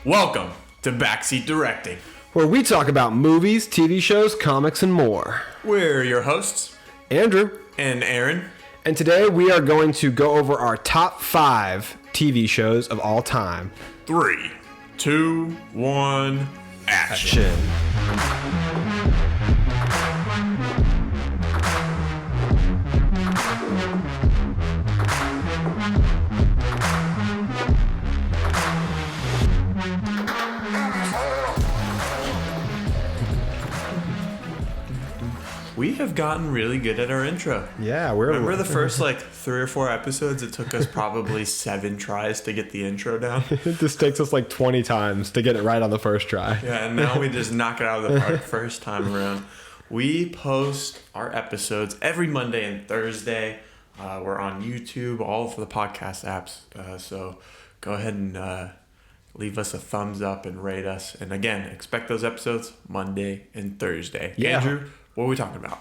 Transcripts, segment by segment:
Welcome to Backseat Directing, where we talk about movies, TV shows, comics, and more. We're your hosts, Andrew and Aaron. And today we are going to go over our top 5 TV shows of all time. 3, 2, 1, action. We have gotten really good at our intro. Yeah, Remember the first 3 or 4 episodes? It took us probably 7 tries to get the intro down. This takes us 20 times to get it right on the first try. Yeah, and now we just knock it out of the park first time around. We post our episodes every Monday and Thursday. We're on YouTube, all of the podcast apps. So go ahead and leave us a thumbs up and rate us. And again, expect those episodes Monday and Thursday. Yeah. Andrew, what are we talking about?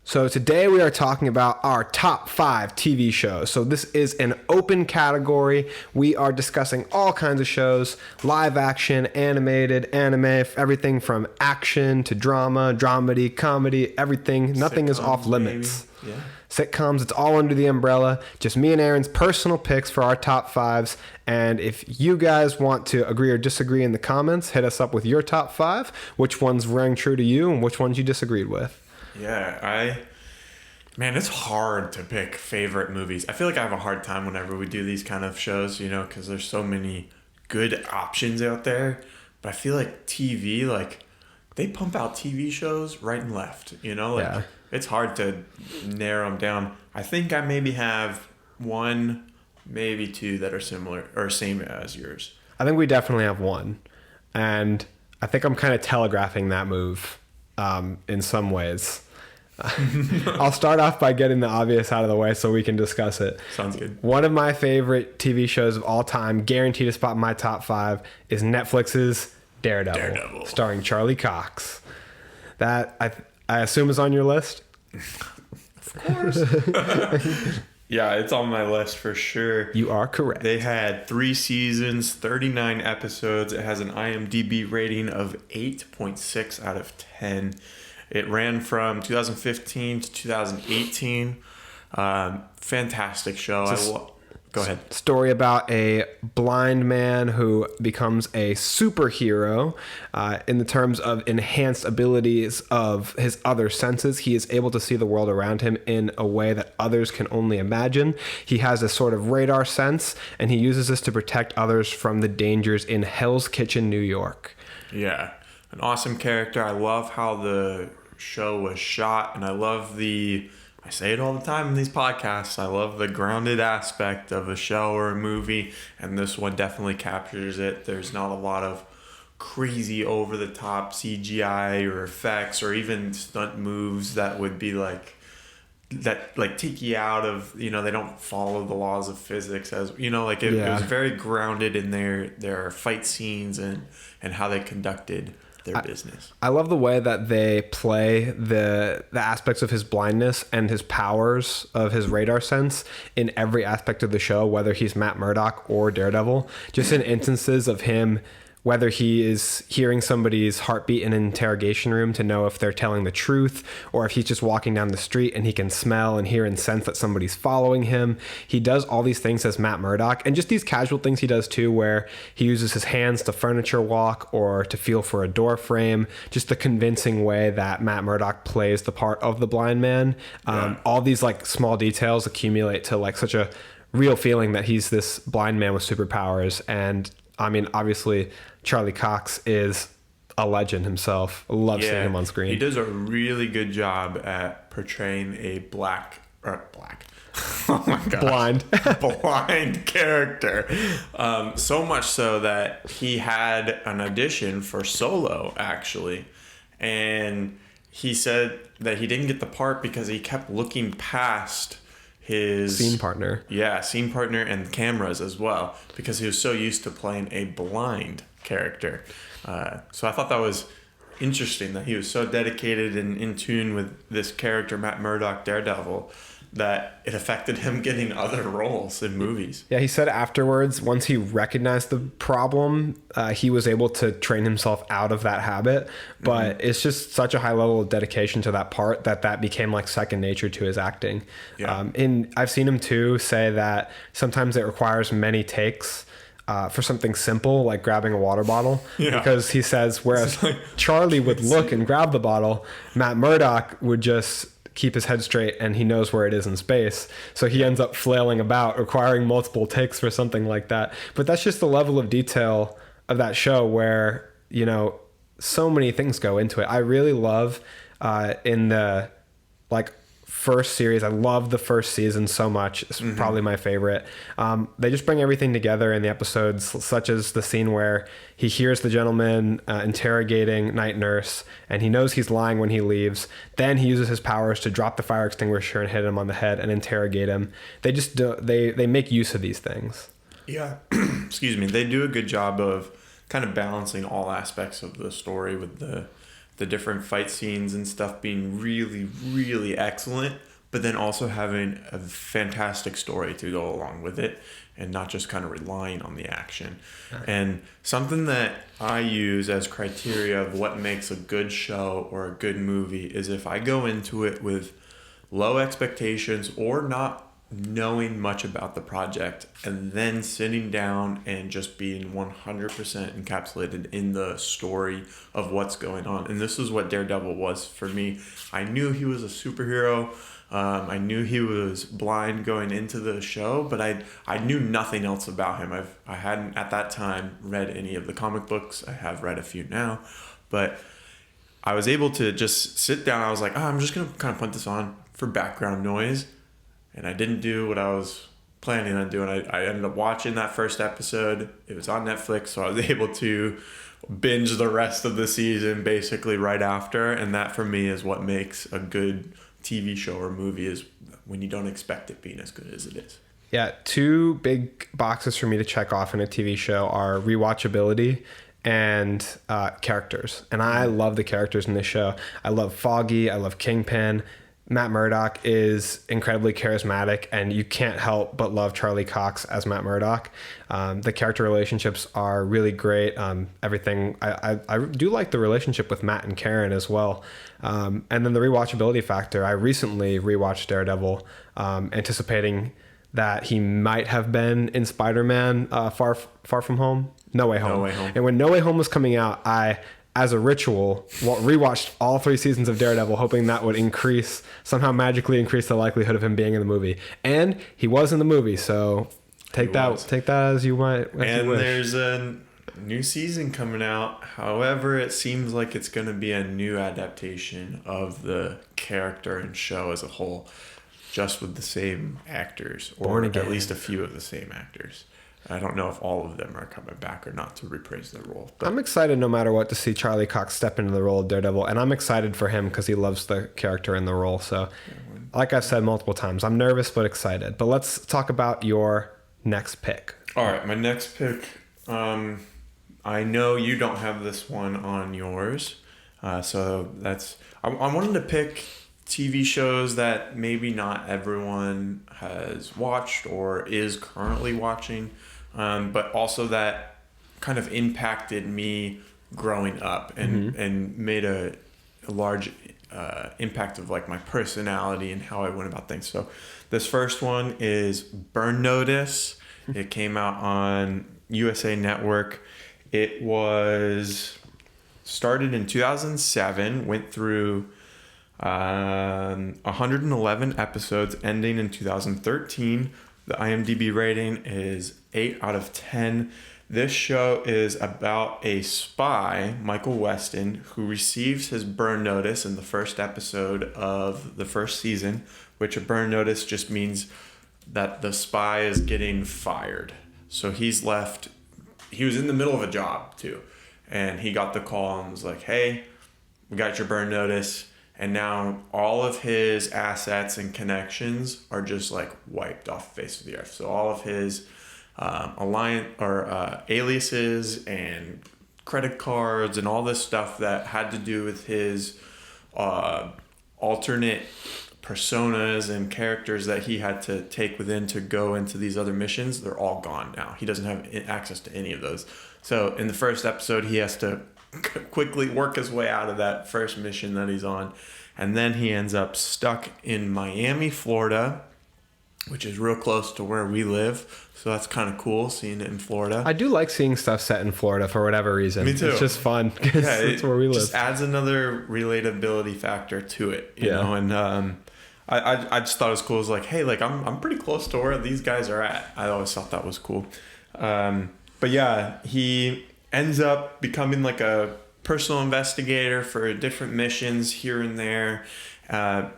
So today we are talking about our top 5 TV shows. So this is an open category. We are discussing all kinds of shows, live action, animated, anime, everything from action to drama, dramedy, comedy, everything. Nothing is off limits. Maybe. Yeah. Sitcoms, it's all under the umbrella. Just me and Aaron's personal picks for our top 5s. And if you guys want to agree or disagree in the comments, hit us up with your top 5, which ones rang true to you and which ones you disagreed with. Yeah, man, it's hard to pick favorite movies. I feel like I have a hard time whenever we do these kind of shows, because there's so many good options out there. But I feel like TV, they pump out TV shows right and left, Yeah. It's hard to narrow them down. I think I maybe have 1, maybe 2 that are similar or same as yours. I think we definitely have one. And I think I'm kind of telegraphing that move in some ways. I'll start off by getting the obvious out of the way so we can discuss it. Sounds good. One of my favorite TV shows of all time, guaranteed to spot in my top 5, is Netflix's Daredevil. Starring Charlie Cox. That I assume is on your list? Of course. Yeah, it's on my list for sure. You are correct. They had 3 seasons, 39 episodes. It has an IMDb rating of 8.6 out of 10. It ran from 2015 to 2018. Fantastic show. Go ahead. Story about a blind man who becomes a superhero in the terms of enhanced abilities of his other senses. He is able to see the world around him in a way that others can only imagine. He has a sort of radar sense, and he uses this to protect others from the dangers in Hell's Kitchen, New York. Yeah, an awesome character. I love how the show was shot, and I love I say it all the time in these podcasts, I love the grounded aspect of a show or a movie, and this one definitely captures it. There's not a lot of crazy over-the-top CGI or effects or even stunt moves that would be take you out of, they don't follow the laws of physics as, it was very grounded in their fight scenes and how they conducted their business. I love the way that they play the aspects of his blindness and his powers of his radar sense in every aspect of the show, whether he's Matt Murdock or Daredevil. Just in instances of him, whether he is hearing somebody's heartbeat in an interrogation room to know if they're telling the truth, or if he's just walking down the street and he can smell and hear and sense that somebody's following him. He does all these things as Matt Murdock, and just these casual things he does too, where he uses his hands to furniture walk or to feel for a door frame. Just the convincing way that Matt Murdock plays the part of the blind man. All these small details accumulate to such a real feeling that he's this blind man with superpowers. And I mean, obviously, Charlie Cox is a legend himself. I love seeing him on screen. He does a really good job at portraying a black. Oh my gosh. Blind character. So much so that he had an audition for Solo, actually. And he said that he didn't get the part because he kept looking past his scene partner. Yeah, scene partner and cameras as well, because he was so used to playing a blind character. So I thought that was interesting that he was so dedicated and in tune with this character, Matt Murdock, Daredevil, that it affected him getting other roles in movies. Yeah, he said afterwards, once he recognized the problem, he was able to train himself out of that habit. But it's just such a high level of dedication to that part that became like second nature to his acting. Yeah. And I've seen him too say that sometimes it requires many takes for something simple like grabbing a water bottle. Yeah. Because he says, whereas Charlie would look and grab the bottle, Matt Murdock would just keep his head straight and he knows where it is in space. So he ends up flailing about, requiring multiple takes for something like that. But that's just the level of detail of that show where, you know, so many things go into it. I really love in the like first series, I love the first season so much. It's probably my favorite. They just bring everything together in the episodes, such as the scene where he hears the gentleman interrogating Night Nurse, and he knows he's lying when he leaves. Then he uses his powers to drop the fire extinguisher and hit him on the head and interrogate him. They just they make use of these things. Yeah, excuse me. They do a good job of kind of balancing all aspects of the story with the different fight scenes and stuff being really, really excellent, but then also having a fantastic story to go along with it and not just kind of relying on the action. Right. And something that I use as criteria of what makes a good show or a good movie is if I go into it with low expectations or not knowing much about the project and then sitting down and just being 100% encapsulated in the story of what's going on. And this is what Daredevil was for me. I knew he was a superhero. I knew he was blind going into the show, but I knew nothing else about him. I hadn't at that time read any of the comic books. I have read a few now, but I was able to just sit down. I was like, I'm just going to kind of put this on for background noise. And I didn't do what I was planning on doing. I ended up watching that first episode. It was on Netflix, so I was able to binge the rest of the season basically right after. And that for me is what makes a good TV show or movie, is when you don't expect it being as good as it is. Yeah, two big boxes for me to check off in a TV show are rewatchability and characters. And I love the characters in this show. I love Foggy. I love Kingpin. Matt Murdock is incredibly charismatic, and you can't help but love Charlie Cox as Matt Murdock. The character relationships are really great. Everything I do like the relationship with Matt and Karen as well. And then the rewatchability factor. I recently rewatched Daredevil, anticipating that he might have been in Spider-Man Far From Home. No Way Home. No Way Home. And when No Way Home was coming out, I, as a ritual, rewatched all 3 seasons of Daredevil, hoping that would somehow magically increase the likelihood of him being in the movie. And he was in the movie, so take that as you might. And you wish. There's a new season coming out. However, it seems like it's going to be a new adaptation of the character and show as a whole, just with the same actors, or at least a few of the same actors. I don't know if all of them are coming back or not to reprise their role. But I'm excited no matter what to see Charlie Cox step into the role of Daredevil, and I'm excited for him because he loves the character and the role. So, like I've said multiple times, I'm nervous but excited. But let's talk about your next pick. All right, my next pick. I know you don't have this one on yours, so that's. I wanted to pick TV shows that maybe not everyone has watched or is currently watching, but also that kind of impacted me growing up and made a large impact of like my personality and how I went about things. So this first one is Burn Notice. It came out on USA Network. It was started in 2007, went through 111 episodes, ending in 2013. The IMDb rating is 8 out of 10. This show is about a spy, Michael Weston, who receives his burn notice in the first episode of the first season, which a burn notice just means that the spy is getting fired. So he was in the middle of a job too, and he got the call and was like, hey, we got your burn notice. And now all of his assets and connections are just like wiped off the face of the earth. So all of his aliases and credit cards and all this stuff that had to do with his alternate personas and characters that he had to take within to go into these other missions, they're all gone now. He doesn't have access to any of those. So in the first episode, he has to quickly work his way out of that first mission that he's on. And then he ends up stuck in Miami, Florida, which is real close to where we live. So that's kind of cool, seeing it in Florida. I do like seeing stuff set in Florida for whatever reason. Me too. It's just fun because it's where we live. It just adds another relatability factor to it, you know? And I just thought it was cool. It was like, hey, like I'm pretty close to where these guys are at. I always thought that was cool. But yeah, he ends up becoming like a personal investigator for different missions here and there.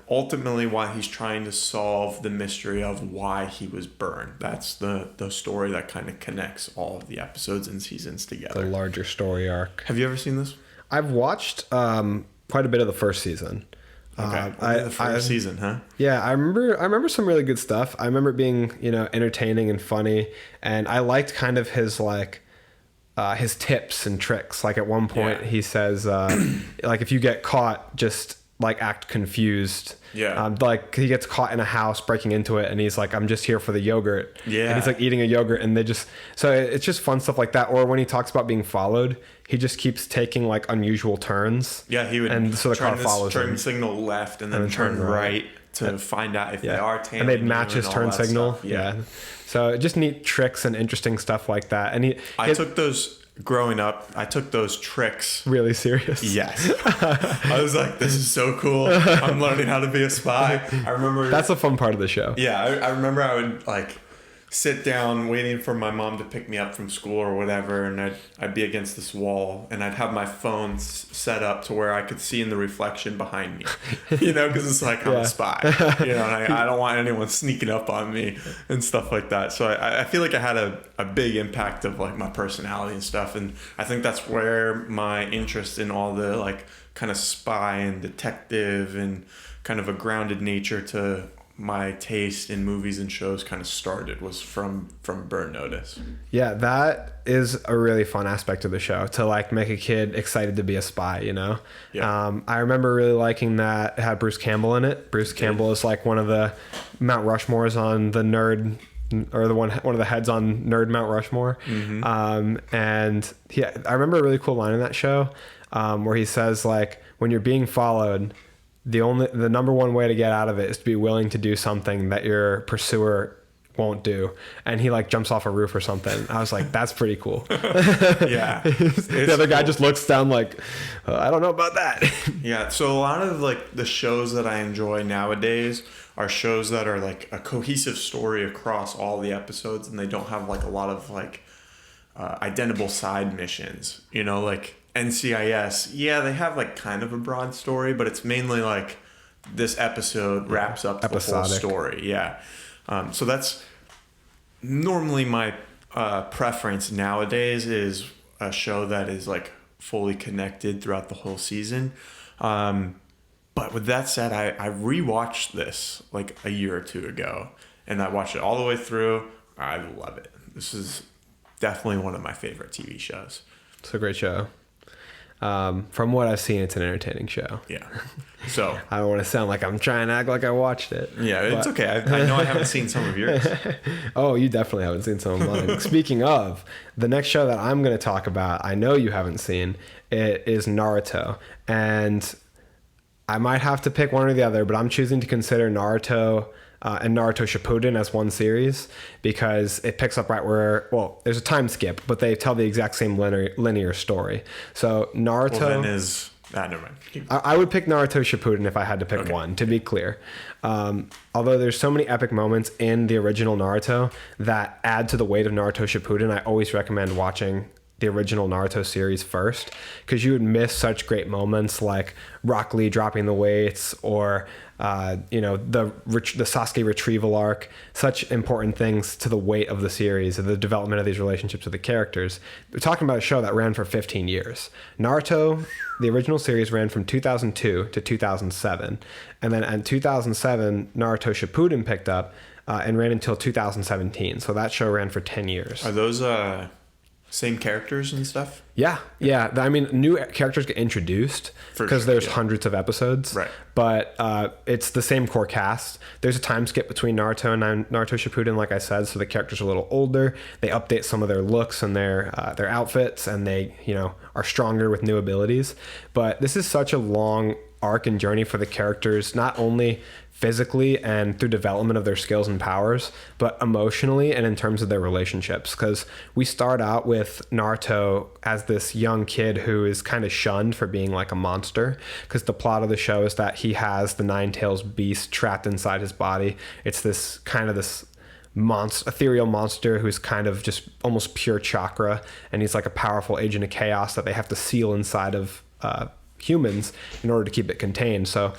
Ultimately, why he's trying to solve the mystery of why he was burned. That's the story that kind of connects all of the episodes and seasons together. The larger story arc. Have you ever seen this? I've watched quite a bit of the first season. Okay, the first season, huh? Yeah, I remember some really good stuff. I remember it being, entertaining and funny, and I liked kind of his his tips and tricks. Like at one point he says, like if you get caught, just like act confused. Yeah. Like he gets caught in a house breaking into it and he's like, I'm just here for the yogurt. Yeah. And he's like eating a yogurt and so it's just fun stuff like that. Or when he talks about being followed, he just keeps taking like unusual turns. Yeah. He would and so the car follows him. Turn signal left and then turn right to find out if they are tailing. And they'd match his turn signal. Yeah. So just neat tricks and interesting stuff like that. And I took those growing up. I took those tricks really serious. Yes. I was like, this is so cool. I'm learning how to be a spy. I remember that's a fun part of the show. Yeah. I remember I would like sit down waiting for my mom to pick me up from school or whatever, and I'd be against this wall and I'd have my phone set up to where I could see in the reflection behind me, because it's like I'm a spy, and I don't want anyone sneaking up on me and stuff like that. So I feel like I had a big impact of like my personality and stuff, and I think that's where my interest in all the like kind of spy and detective and kind of a grounded nature to my taste in movies and shows kind of started, was from Burn Notice. Yeah, that is a really fun aspect of the show, to like make a kid excited to be a spy, Yeah. I remember really liking that it had Bruce Campbell in it. Bruce Campbell is like one of the Mount Rushmores on the nerd, or one of the heads on Nerd Mount Rushmore. Mm-hmm. And I remember a really cool line in that show where he says like, when you're being followed, the number one way to get out of it is to be willing to do something that your pursuer won't do. And he like jumps off a roof or something. I was like, that's pretty cool. Yeah. The other guy just looks down like, I don't know about that. Yeah. So a lot of like the shows that I enjoy nowadays are shows that are like a cohesive story across all the episodes, and they don't have like a lot of like identical side missions, like NCIS, they have like kind of a broad story, but it's mainly like this episode wraps up the whole story. Yeah. So that's normally my preference nowadays, is a show that is like fully connected throughout the whole season. But with that said, I rewatched this like a year or two ago, and I watched it all the way through. I love it. This is definitely one of my favorite TV shows. It's a great show. From what I've seen, it's an entertaining show. Yeah. So I don't want to sound like I'm trying to act like I watched it. Yeah, it's okay. I know I haven't seen some of yours. Oh, you definitely haven't seen some of mine. Speaking of, the next show that I'm going to talk about, I know you haven't seen, it is Naruto. And I might have to pick one or the other, but I'm choosing to consider Naruto and Naruto Shippuden as one series, because it picks up right where, there's a time skip, but they tell the exact same linear story. So Naruto... Well, then is... never mind. I would pick Naruto Shippuden if I had to pick one, to be clear. Although there's so many epic moments in the original Naruto that add to the weight of Naruto Shippuden, I always recommend watching the original Naruto series first, because you would miss such great moments like Rock Lee dropping the weights, or the Sasuke retrieval arc. Such important things to the weight of the series, of the development of these relationships with the characters. We're talking about a show that ran for 15 years. Naruto, the original series, ran from 2002 to 2007, and then in 2007 Naruto Shippuden picked up and ran until 2017. So that show ran for 10 years. Are those same characters and stuff? Yeah. I mean, new characters get introduced because there's hundreds of episodes. Right. But it's the same core cast. There's a time skip between Naruto and Naruto Shippuden, like I said, so the characters are a little older. They update some of their looks and their outfits, and they, are stronger with new abilities. But this is such a long arc and journey for the characters, not only physically and through development of their skills and powers, but emotionally and in terms of their relationships. Because we start out with Naruto as this young kid who is kind of shunned for being like a monster, because the plot of the show is that he has the Nine Tails beast trapped inside his body. It's this ethereal monster who's kind of just almost pure chakra, and he's like a powerful agent of chaos that they have to seal inside of humans in order to keep it contained. So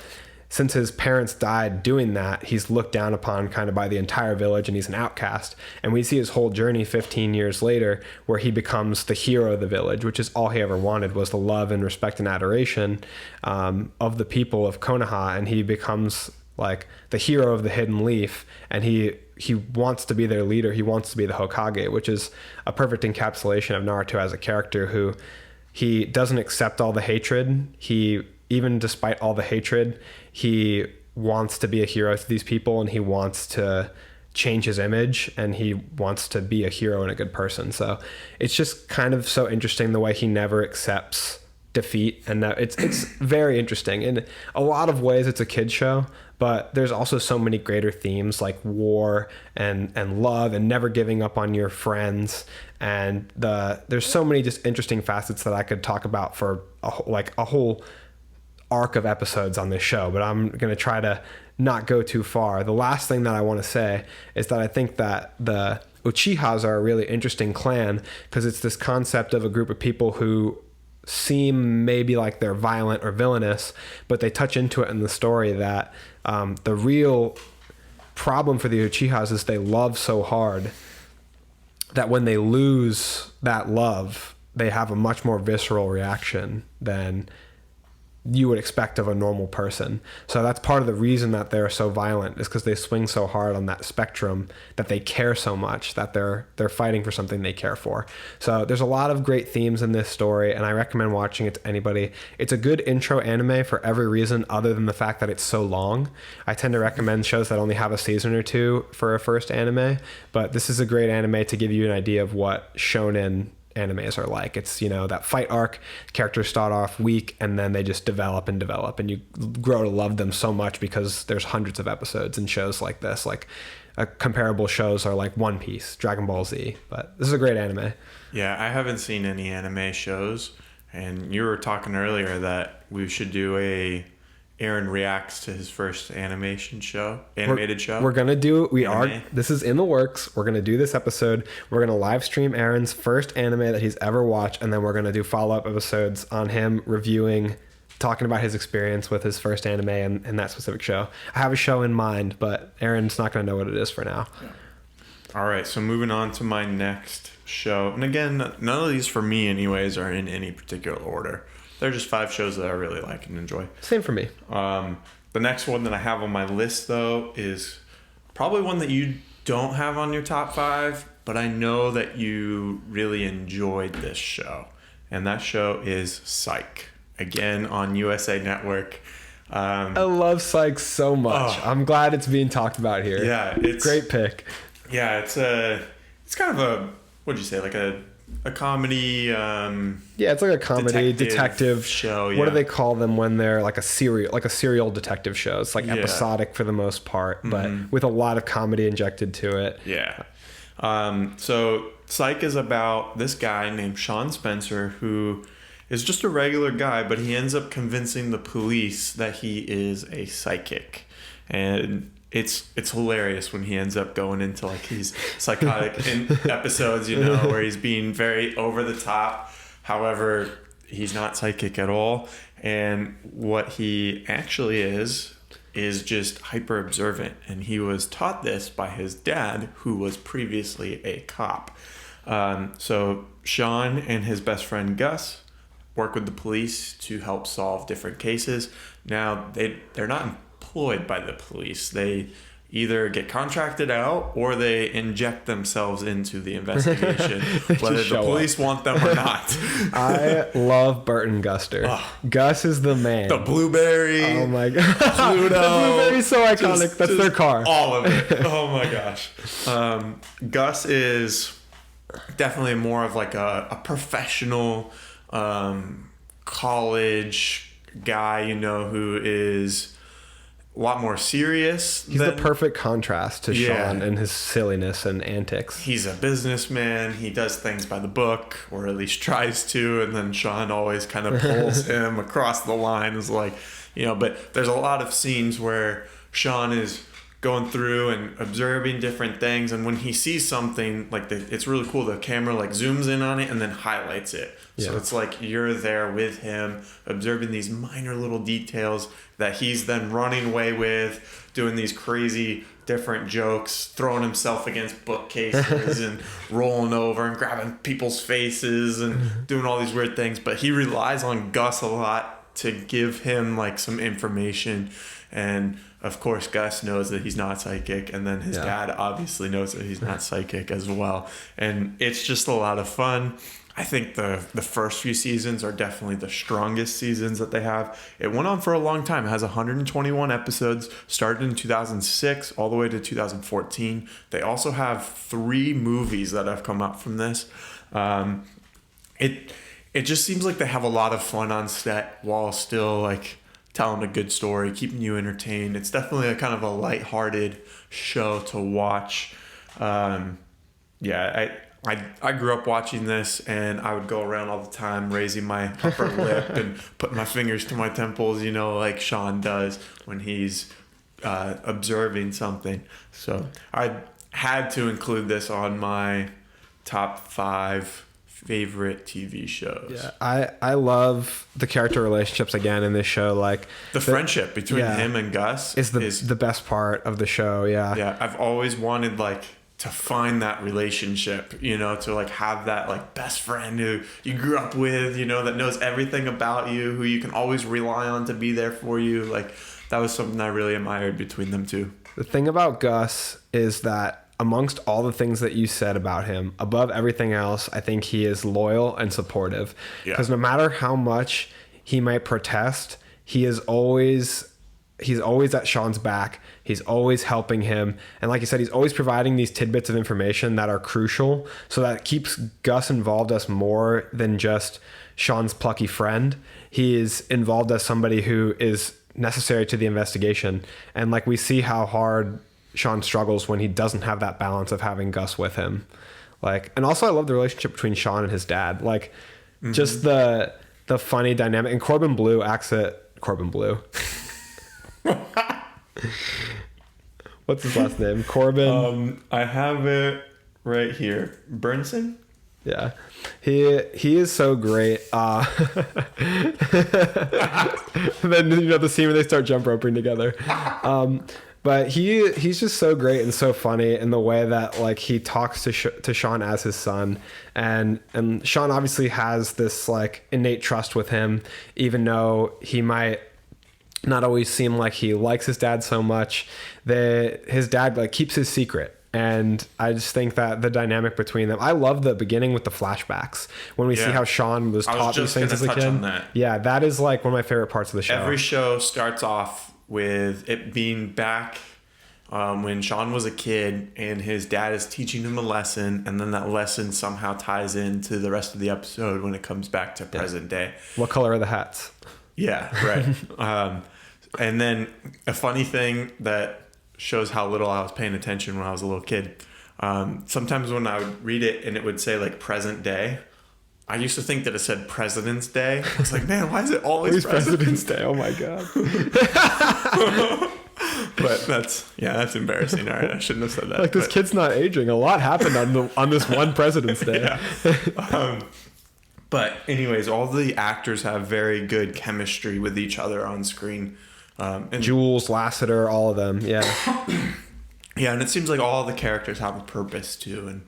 since his parents died doing that, he's looked down upon kind of by the entire village, and he's an outcast. And we see his whole journey 15 years later, where he becomes the hero of the village, which is all he ever wanted, was the love and respect and adoration of the people of Konoha. And he becomes like the hero of the Hidden Leaf, and he wants to be their leader. He wants to be the Hokage, which is a perfect encapsulation of Naruto as a character who he doesn't accept all the hatred. Even despite all the hatred, he wants to be a hero to these people, and he wants to change his image, and he wants to be a hero and a good person. So it's just kind of so interesting the way he never accepts defeat, and that it's very interesting. In a lot of ways, it's a kid's show, but there's also so many greater themes like war and love and never giving up on your friends. And there's so many just interesting facets that I could talk about for a whole arc of episodes on this show, but I'm going to try to not go too far. The last thing that I want to say is that I think that the Uchihas are a really interesting clan, because it's this concept of a group of people who seem maybe like they're violent or villainous, but they touch into it in the story that the real problem for the Uchihas is they love so hard that when they lose that love, they have a much more visceral reaction than you would expect of a normal person. So that's part of the reason that they're so violent, is because they swing so hard on that spectrum, that they care so much, that they're fighting for something they care for. So there's a lot of great themes in this story, and I recommend watching it to anybody. It's a good intro anime for every reason other than the fact that it's so long. I tend to recommend shows that only have a season or two for a first anime, but this is a great anime to give you an idea of what shonen animes are like. It's, that fight arc, characters start off weak and then they just develop, and you grow to love them so much because there's hundreds of episodes in shows like this. Like comparable shows are like One Piece, Dragon Ball Z, but this is a great anime. Yeah, I haven't seen any anime shows, and you were talking earlier that we should do Aaron reacts to his first animated show. We're gonna do. This is in the works. We're gonna do this episode. We're gonna live stream Aaron's first anime that he's ever watched, and then we're gonna do follow-up episodes on him reviewing, talking about his experience with his first anime and that specific show. I have a show in mind, but Aaron's not gonna know what it is for now. Yeah. All right, so moving on to my next show, and again, none of these for me, anyways, are in any particular order. They're just 5 shows that I really like and enjoy. Same for me. The next one that I have on my list, though, is probably one that you don't have on your top 5, but I know that you really enjoyed this show. And that show is Psych. Again, on USA Network. I love Psych so much. I'm glad it's being talked about here. Yeah, it's great pick. Yeah, it's kind of a, what'd you say, like a comedy. It's like a comedy detective show. Yeah. What do they call them when they're like a serial detective show? It's like episodic for the most part, but with a lot of comedy injected to it. Yeah. So Psych is about this guy named Sean Spencer, who is just a regular guy, but he ends up convincing the police that he is a psychic, and it's hilarious when he ends up going into like these psychotic episodes, where he's being very over the top. However, he's not psychic at all. And what he actually is just hyper observant. And he was taught this by his dad, who was previously a cop. So Sean and his best friend Gus work with the police to help solve different cases. Now, they're not employed by the police. They either get contracted out or they inject themselves into the investigation, whether the police want them or not. I love Burton Guster. Gus is the man. The blueberry. Oh my god. Pluto. The blueberry's so iconic. That's their car. All of it. Oh my gosh. Gus is definitely more of like a professional college guy, who is a lot more serious. He's the perfect contrast to Sean and his silliness and antics. He's a businessman. He does things by the book, or at least tries to, and then Sean always kind of pulls him across the line. Is like, but there's a lot of scenes where Sean is going through and observing different things, and when he sees something, like it's really cool. The camera like zooms in on it and then highlights it. So it's like you're there with him, observing these minor little details that he's then running away with, doing these crazy different jokes, throwing himself against bookcases and rolling over and grabbing people's faces and doing all these weird things. But he relies on Gus a lot to give him like some information. And of course, Gus knows that he's not psychic, and then his dad obviously knows that he's not psychic as well. And it's just a lot of fun. I think the first few seasons are definitely the strongest seasons that they have. It went on for a long time. It has 121 episodes, started in 2006 all the way to 2014. They also have 3 movies that have come out from this. It just seems like they have a lot of fun on set while still like telling a good story, keeping you entertained. It's definitely a kind of a lighthearted show to watch. I grew up watching this, and I would go around all the time raising my upper lip and putting my fingers to my temples, like Sean does when he's observing something. So I had to include this on my top 5 favorite TV shows. Yeah, I love the character relationships again in this show. Like the friendship between him and Gus is the best part of the show. Yeah, I've always wanted to find that relationship, to like have that like best friend who you grew up with, that knows everything about you, who you can always rely on to be there for you. Like that was something I really admired between them two. The thing about Gus is that amongst all the things that you said about him, above everything else, I think he is loyal and supportive. Because no matter how much he might protest, he's always at Sean's back. He's always helping him. And like you said, he's always providing these tidbits of information that are crucial. So that keeps Gus involved as more than just Sean's plucky friend. He is involved as somebody who is necessary to the investigation. And like we see how hard Sean struggles when he doesn't have that balance of having Gus with him. And also I love the relationship between Sean and his dad. Just the funny dynamic. And Corbin Blue acts at Corbin Blue. What's his last name? Corbin. I have it right here. Burnson? Yeah. He is so great. Then the scene where they start jump roping together. But he's just so great and so funny in the way that he talks to Sean as his son, and Sean obviously has this innate trust with him, even though he might not always seem like he likes his dad so much. His dad keeps his secret. And I just think that the dynamic between them, I love the beginning with the flashbacks when we see how Sean was taught these things as a kid. Yeah, that is one of my favorite parts of the show. Every show starts off with it being back when Sean was a kid and his dad is teaching him a lesson, and then that lesson somehow ties into the rest of the episode when it comes back to present day. What color are the hats? Yeah, right. And then a funny thing that shows how little I was paying attention when I was a little kid. Sometimes when I would read it and it would say present day, I used to think that it said President's Day. I was like, man, why is it always President's Day? Oh my God. But that's embarrassing. All right, I shouldn't have said that. This kid's not aging. A lot happened on this one President's Day. Yeah. But anyways, all the actors have very good chemistry with each other on screen. And Jules, Lasseter, all of them. Yeah. Yeah, and it seems like all the characters have a purpose too, and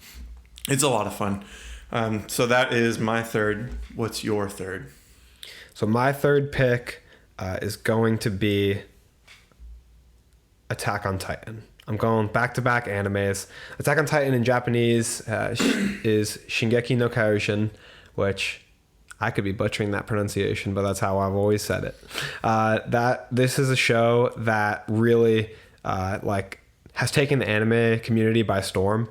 it's a lot of fun. So that is my third. What's your third? So my third pick is going to be Attack on Titan. I'm going back-to-back animes. Attack on Titan in Japanese is Shingeki no Kaioshin, which I could be butchering that pronunciation, but that's how I've always said it. This is a show that really has taken the anime community by storm.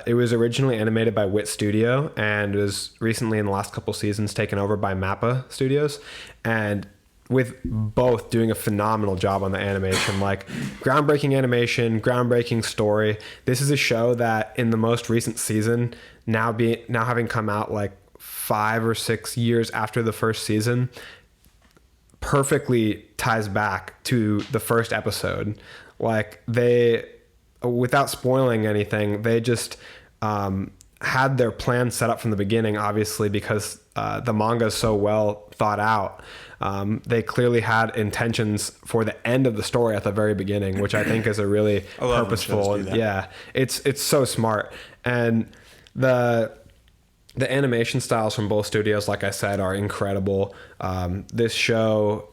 It was originally animated by Wit Studio and was recently, in the last couple seasons, taken over by Mappa Studios, and with both doing a phenomenal job on the animation, like groundbreaking animation, groundbreaking story. This is a show that in the most recent season, now having come out like 5 or 6 years after the first season, perfectly ties back to the first episode. Like they, without spoiling anything, they just had their plan set up from the beginning, obviously, because the manga is so well thought out. They clearly had intentions for the end of the story at the very beginning, which I think is a really purposeful. Yeah, it's so smart. And the animation styles from both studios, like I said, are incredible. This show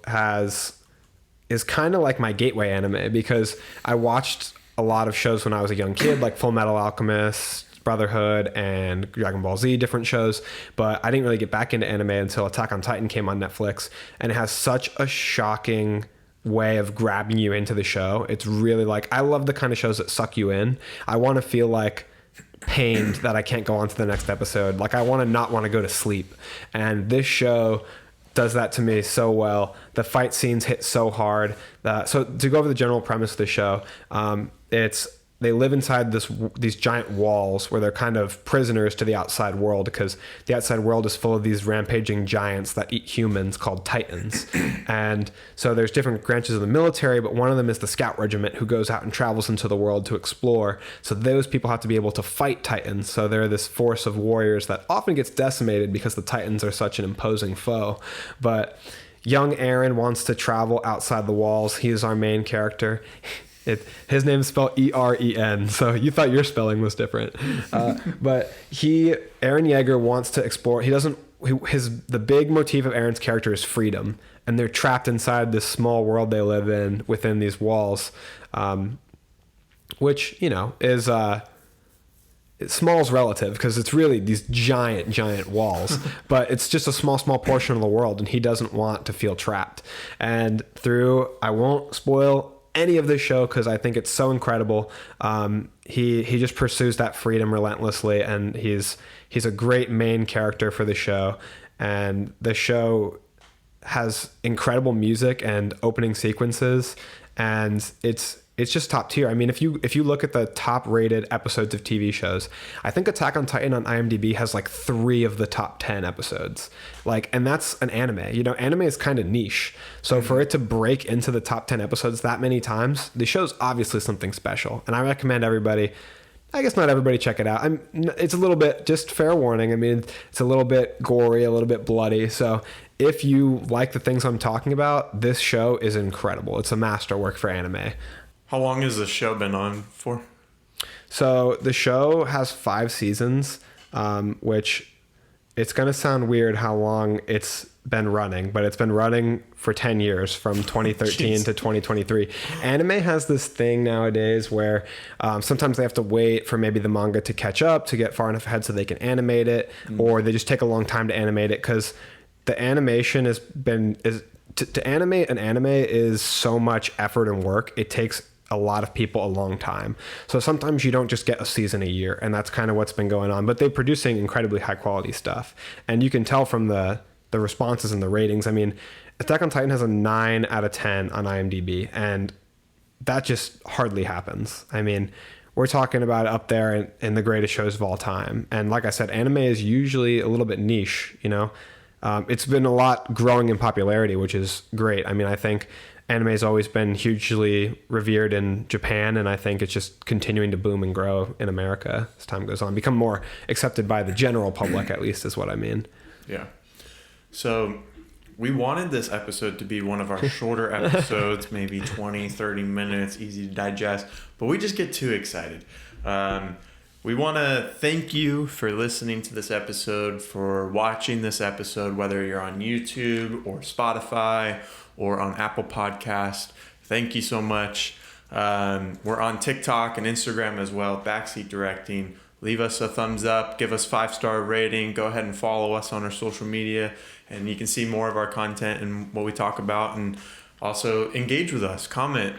is kind of like my gateway anime, because I watched a lot of shows when I was a young kid, like Full Metal Alchemist, Brotherhood, and Dragon Ball Z, different shows, but I didn't really get back into anime until Attack on Titan came on Netflix, and it has such a shocking way of grabbing you into the show. It's really like, I love the kind of shows that suck you in. I want to feel like pained that I can't go on to the next episode. Like I want to not want to go to sleep, and this show does that to me so well. The fight scenes hit so hard. So to go over the general premise of the show, they live inside these giant walls where they're kind of prisoners to the outside world, because the outside world is full of these rampaging giants that eat humans called Titans. And so there's different branches of the military, but one of them is the Scout Regiment, who goes out and travels into the world to explore. So those people have to be able to fight Titans. So they're this force of warriors that often gets decimated because the Titans are such an imposing foe. But young Arron wants to travel outside the walls. He is our main character. His name is spelled Eren, so you thought your spelling was different. But Eren Yeager wants to explore. The big motif of Aaron's character is freedom, and they're trapped inside this small world they live in within these walls, which, is small is relative, because it's really these giant walls, but it's just a small portion of the world, and he doesn't want to feel trapped. And I won't spoil any of this show because I think it's so incredible. He just pursues that freedom relentlessly, and he's a great main character for the show. And the show has incredible music and opening sequences, and it's just top tier. I mean, if you look at the top rated episodes of TV shows, I think Attack on Titan on IMDb has like 3 of the top 10 episodes. And that's an anime. Anime is kind of niche. So for it to break into the top 10 episodes that many times, the show's obviously something special. And I recommend everybody, I guess not everybody, check it out. It's a little bit, just fair warning, I mean, it's a little bit gory, a little bit bloody. So if you like the things I'm talking about, this show is incredible. It's a masterwork for anime. How long has the show been on for? So the show has 5 seasons, which it's going to sound weird how long it's been running, but it's been running for 10 years, from 2013 to 2023. Anime has this thing nowadays where sometimes they have to wait for maybe the manga to catch up, to get far enough ahead so they can animate it, or they just take a long time to animate it, because the animation to animate an anime is so much effort and work. It takes a lot of people a long time. So sometimes you don't just get a season a year, and that's kind of what's been going on. But they're producing incredibly high quality stuff, and you can tell from the responses and the ratings. I mean, Attack on Titan has a 9 out of 10 on IMDb, and that just hardly happens. I mean, we're talking about up there in the greatest shows of all time. And like I said, anime is usually a little bit niche. It's been a lot growing in popularity, which is great. I mean, I think anime has always been hugely revered in Japan, and I think it's just continuing to boom and grow in America as time goes on, become more accepted by the general public, at least, is what I mean. Yeah. So we wanted this episode to be one of our shorter episodes, maybe 20, 30 minutes, easy to digest, but we just get too excited. We want to thank you for listening to this episode, for watching this episode, whether you're on YouTube or Spotify or on Apple Podcast. Thank you so much. We're on TikTok and Instagram as well, Backseat Directing. Leave us a thumbs up, give us 5-star rating. Go ahead and follow us on our social media, and you can see more of our content and what we talk about. And also engage with us, comment,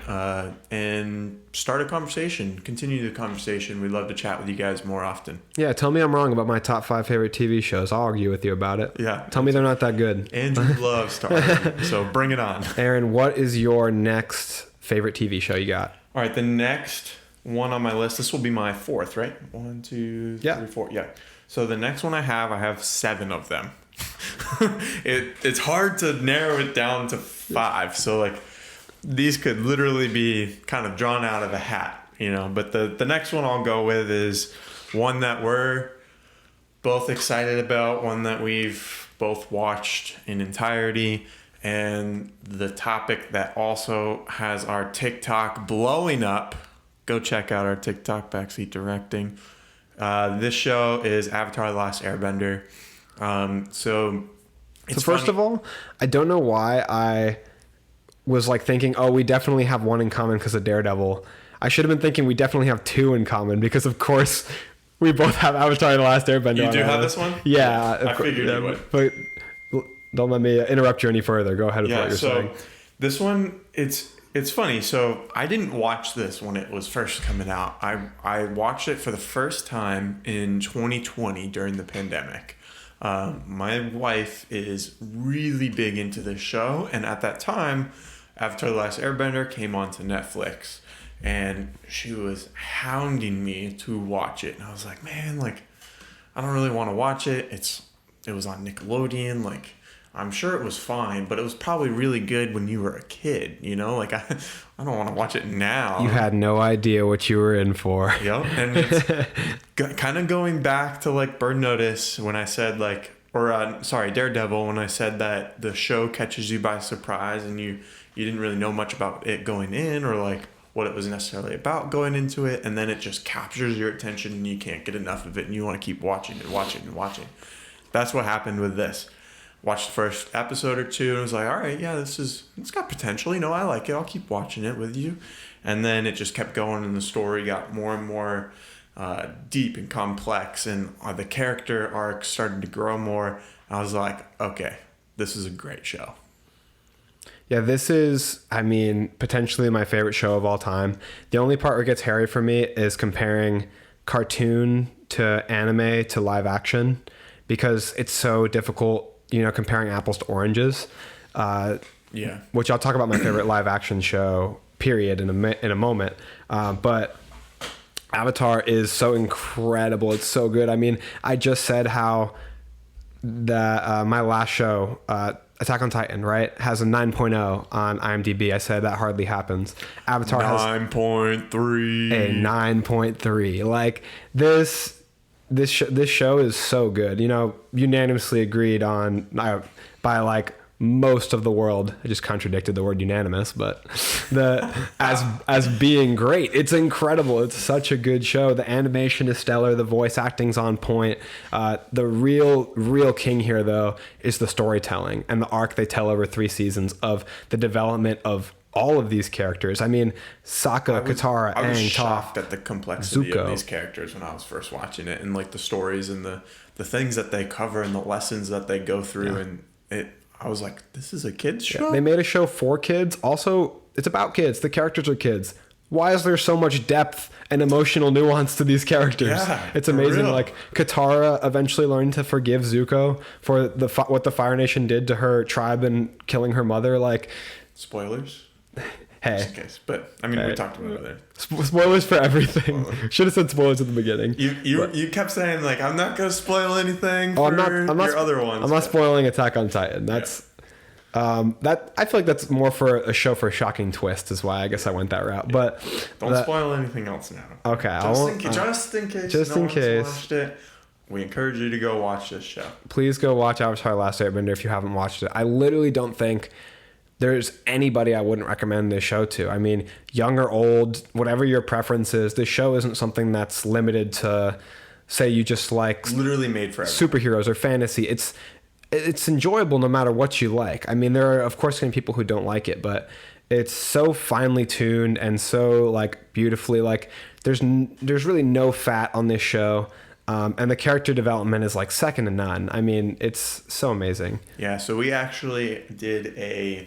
and start a conversation. Continue the conversation. We'd love to chat with you guys more often. Yeah, tell me I'm wrong about my top 5 favorite TV shows. I'll argue with you about it. Yeah. Tell me they're not that good. Andrew loves Star Wars, so bring it on. Aaron, what is your next favorite TV show you got? All right, the next one on my list, this will be my 4th, right? 1, 2, 3, 4. Yeah. So the next one I have 7 of them. It's hard to narrow it down to 5. So like these could literally be kind of drawn out of a hat, but the next one I'll go with is one that we're both excited about, one that we've both watched in entirety, and the topic that also has our TikTok blowing up. Go check out our TikTok, Backseat Directing. This show is Avatar: The Last Airbender. So first of all, I don't know why I was like thinking, oh, we definitely have one in common because of Daredevil. I should have been thinking we definitely have 2 in common because, of course, we both have Avatar: The Last Airbender. You do have this one? Yeah. I figured you would. But don't let me interrupt you any further. Go ahead with what you're saying. This one, it's funny. So I didn't watch this when it was first coming out. I watched it for the first time in 2020 during the pandemic. My wife is really big into this show, and at that time, Avatar: The Last Airbender came onto Netflix, and she was hounding me to watch it. And I was like, man, I don't really want to watch it. It was on Nickelodeon, I'm sure it was fine, but it was probably really good when you were a kid, I don't want to watch it now. You had no idea what you were in for. Yep. And it's kind of going back to Burn Notice when I said Daredevil, when I said that the show catches you by surprise and you didn't really know much about it going in or what it was necessarily about going into it. And then it just captures your attention and you can't get enough of it and you want to keep watching and watching and watching. That's what happened with this. Watched the first episode or 2 and was like, all right, yeah, it's got potential. I like it. I'll keep watching it with you. And then it just kept going and the story got more and more deep and complex and the character arc started to grow more. I was like, okay, this is a great show. Yeah, this is, potentially my favorite show of all time. The only part where it gets hairy for me is comparing cartoon to anime to live action because it's so difficult, comparing apples to oranges. Yeah. Which I'll talk about my favorite live action show, period, in a moment. But Avatar is so incredible. It's so good. I just said how my last show, Attack on Titan, right, has a 9.0 on IMDb. I said that hardly happens. Avatar 9.3. A 9.3. This show is so good. Unanimously agreed on by most of the world. I just contradicted the word unanimous, but as being great. It's incredible. It's such a good show. The animation is stellar. The voice acting's on point. The real king here though is the storytelling and the arc they tell over 3 seasons of the development of all of these characters. Sokka, Katara, Aang, I was Toph, shocked at the complexity Zuko. of these characters when I was first watching it, and the stories and the things that they cover and the lessons that they go through, and I was like, this is a kid's show. Yeah, they made a show for kids. Also, it's about kids. The characters are kids. Why is there so much depth and emotional nuance to these characters? Yeah, it's amazing. real. Katara eventually learned to forgive Zuko for what the Fire Nation did to her tribe and killing her mother. Spoilers. Hey. Just in case. But we talked about it there. Spoilers for everything. Should have said spoilers at the beginning. You kept saying I'm not gonna spoil anything for I'm not your other ones. I'm not spoiling Attack on Titan. That's that I feel like that's more for a show for a shocking twist is why I guess I went that route. But don't spoil anything else now. Okay, just in case. Watched it, we encourage you to go watch this show. Please go watch Avatar: Last Airbender if you haven't watched it. I literally don't think there's anybody I wouldn't recommend this show to. Young or old, whatever your preference is, this show isn't something that's limited to, say, you just like literally made for everyone. Superheroes or fantasy. It's enjoyable no matter what you like. There are, of course, going to be people who don't like it, but it's so finely tuned and so like beautifully, like there's really no fat on this show. And the character development is like second to none. I mean, it's so amazing. Yeah, so we actually did a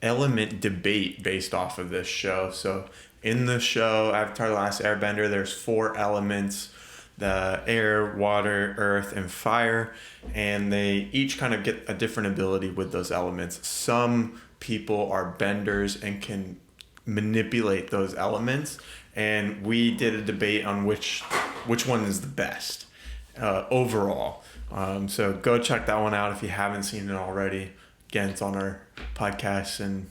element debate based off of this show. So in the show, Avatar: The Last Airbender, there's 4 elements: the air, water, earth, and fire. And they each kind of get a different ability with those elements. Some people are benders and can manipulate those elements. And we did a debate on which one is the best overall. So go check that one out if you haven't seen it already. Again, it's on our podcast and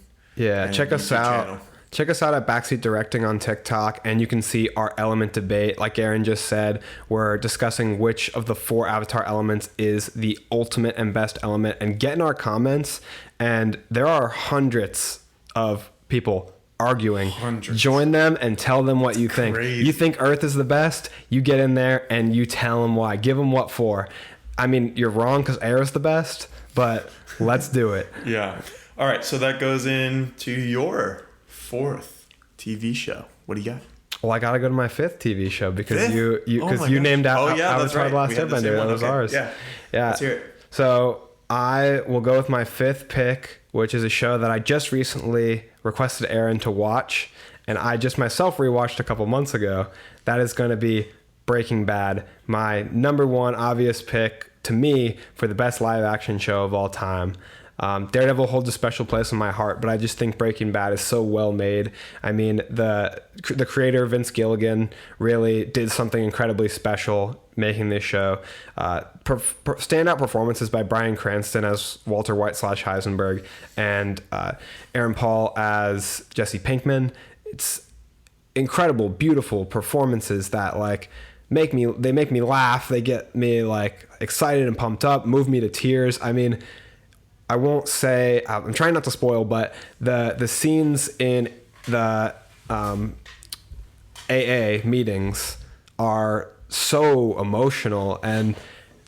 check us out. Channel. Check us out at Backseat Directing on TikTok, and you can see our element debate. Like Aaron just said, we're discussing which of the 4 Avatar elements is the ultimate and best element. And get in our comments, and there are hundreds of people arguing. Join them and tell them what you think. You think Earth is the best? You get in there and you tell them why. Give them what for. I mean, you're wrong because air is the best, but let's do it. Yeah. All right. So that goes into your 4th TV show. What do you got? Well, I gotta go to my 5th TV show because 5th? you named out Avatar: The Last Airbender. That was ours. Yeah. Let's hear it. So I will go with my 5th pick, which is a show that I just recently requested Aaron to watch, and I just myself rewatched a couple months ago. That is going to be Breaking Bad, my number 1 obvious pick to me for the best live action show of all time. Daredevil holds a special place in my heart, but I just think Breaking Bad is so well made. I mean, the creator, Vince Gilligan, really did something incredibly special making this show. Standout performances by Bryan Cranston as Walter White / Heisenberg, and Aaron Paul as Jesse Pinkman. It's incredible, beautiful performances that like make me laugh. They get me like excited and pumped up, move me to tears. I mean, I won't say, I'm trying not to spoil, but the scenes in the AA meetings are so emotional, and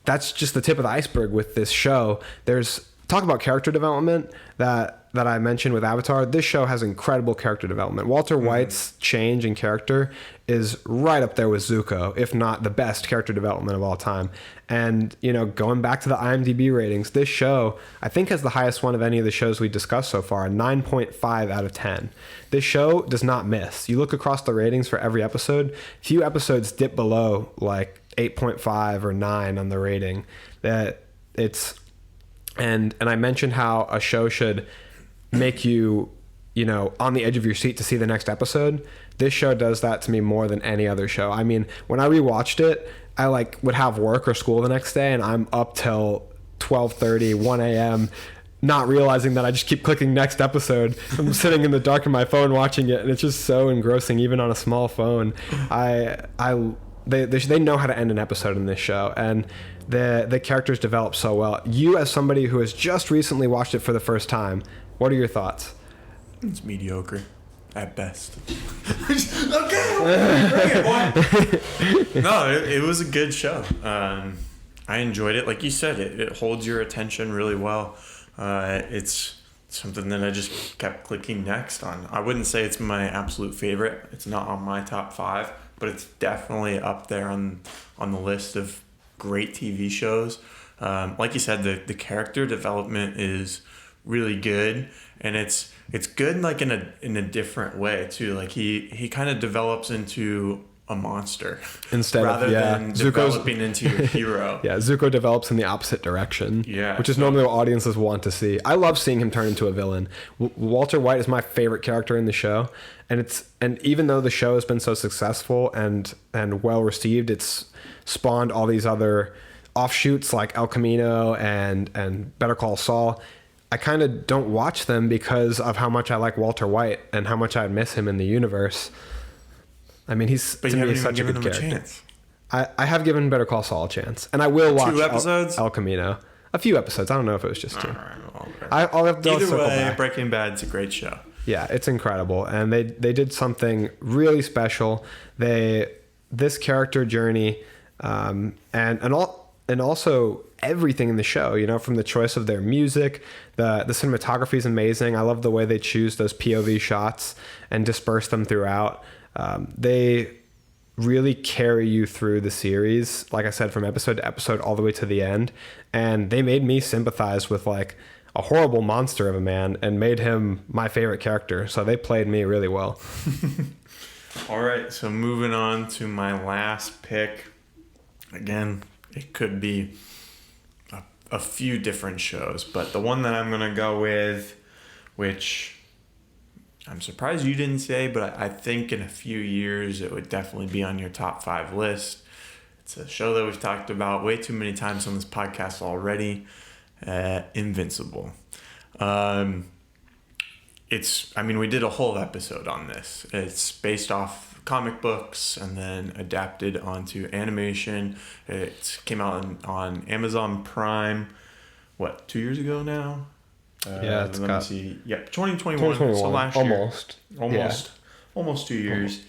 that's just the tip of the iceberg with this show. There's talk about character development that I mentioned with Avatar. This show has incredible character development. Walter White's change in character is right up there with Zuko, if not the best character development of all time. And, you know, going back to the IMDb ratings, this show, I think, has the highest one of any of the shows we discussed so far, a 9.5 out of 10. This show does not miss. You look across the ratings for every episode, few episodes dip below like 8.5 or 9 on the rating. And I mentioned how a show should make you, you know, on the edge of your seat to see the next episode. This show does that to me more than any other show. I mean, when I rewatched it, I like would have work or school the next day, and I'm up till 12:30, 1 a.m., not realizing that I just keep clicking next episode. I'm sitting in the dark on my phone watching it, and it's just so engrossing, even on a small phone. They know how to end an episode in this show, and the characters develop so well. You, as somebody who has just recently watched it for the first time, what are your thoughts? It's mediocre at best. Okay, bring it, boy. No, it was a good show. I enjoyed it. Like you said, it holds your attention really well. It's something that I just kept clicking next on. I wouldn't say it's my absolute favorite. It's not on my top 5, but it's definitely up there on the list of great TV shows. Like you said, the character development is really good, and it's good like in a different way too. Like he kind of develops into a monster instead rather than Zuko's developing into your hero. Yeah, Zuko develops in the opposite direction. Yeah, which is normally what audiences want to see. I love seeing him turn into a villain. Walter White is my favorite character in the show, and even though the show has been so successful and well received, it's spawned all these other offshoots like El Camino and Better Call Saul. I kind of don't watch them because of how much I like Walter White and how much I miss him in the universe. I mean, he's such a good character. I have given Better Call Saul a chance, and I will watch 2 episodes? El Camino. A few episodes. I don't know if it was just 2. Right, I'll have to Either way, back. Breaking Bad's a great show. Yeah, it's incredible, and they did something really special. This character journey, and and also everything in the show, you know, from the choice of their music, the cinematography is amazing. I love the way they choose those POV shots and disperse them throughout. They really carry you through the series, like I said, from episode to episode all the way to the end. And they made me sympathize with like a horrible monster of a man and made him my favorite character. So they played me really well. All right, so moving on to my last pick. Again, it could be a few different shows, but the one that I'm going to go with, which I'm surprised you didn't say, but I think in a few years it would definitely be on your top 5 list. It's a show that we've talked about way too many times on this podcast already, Invincible. We did a whole episode on this. It's based off comic books and then adapted onto animation. It came out on Amazon Prime, 2 years ago now? Yeah, let me see. Yeah, 2021. So last year. Almost 2 years.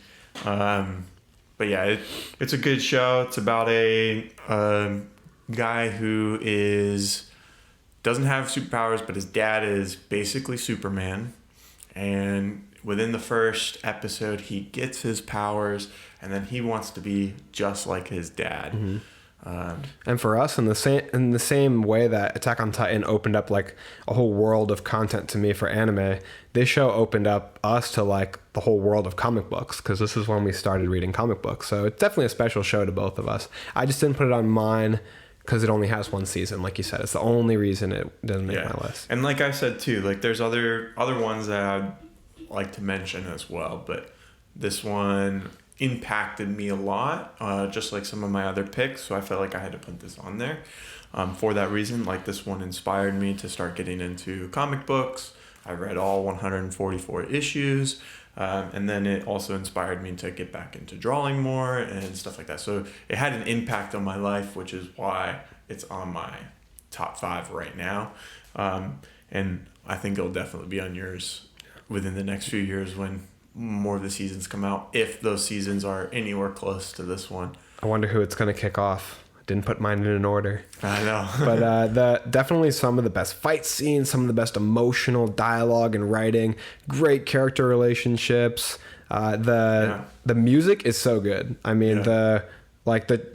But yeah, it's a good show. It's about a guy who doesn't have superpowers, but his dad is basically Superman. And within the first episode, he gets his powers, and then he wants to be just like his dad. Mm-hmm. And for us, in the same way that Attack on Titan opened up like a whole world of content to me for anime, this show opened up us to like the whole world of comic books, because this is when we started reading comic books. So it's definitely a special show to both of us. I just didn't put it on mine because it only has one season, like you said. It's the only reason it doesn't make my list. And like I said too, like there's other ones that I'd like to mention as well, but this one impacted me a lot, just like some of my other picks, so I felt like I had to put this on there for that reason. Like this one inspired me to start getting into comic books. I read all 144 issues, and then it also inspired me to get back into drawing more and stuff like that. So it had an impact on my life, which is why it's on my top 5 right now, and I think it'll definitely be on yours within the next few years when more of the seasons come out, if those seasons are anywhere close to this one. I wonder who it's going to kick off. Didn't put mine in an order. I know. But definitely some of the best fight scenes, some of the best emotional dialogue and writing, great character relationships. The music is so good. I mean, the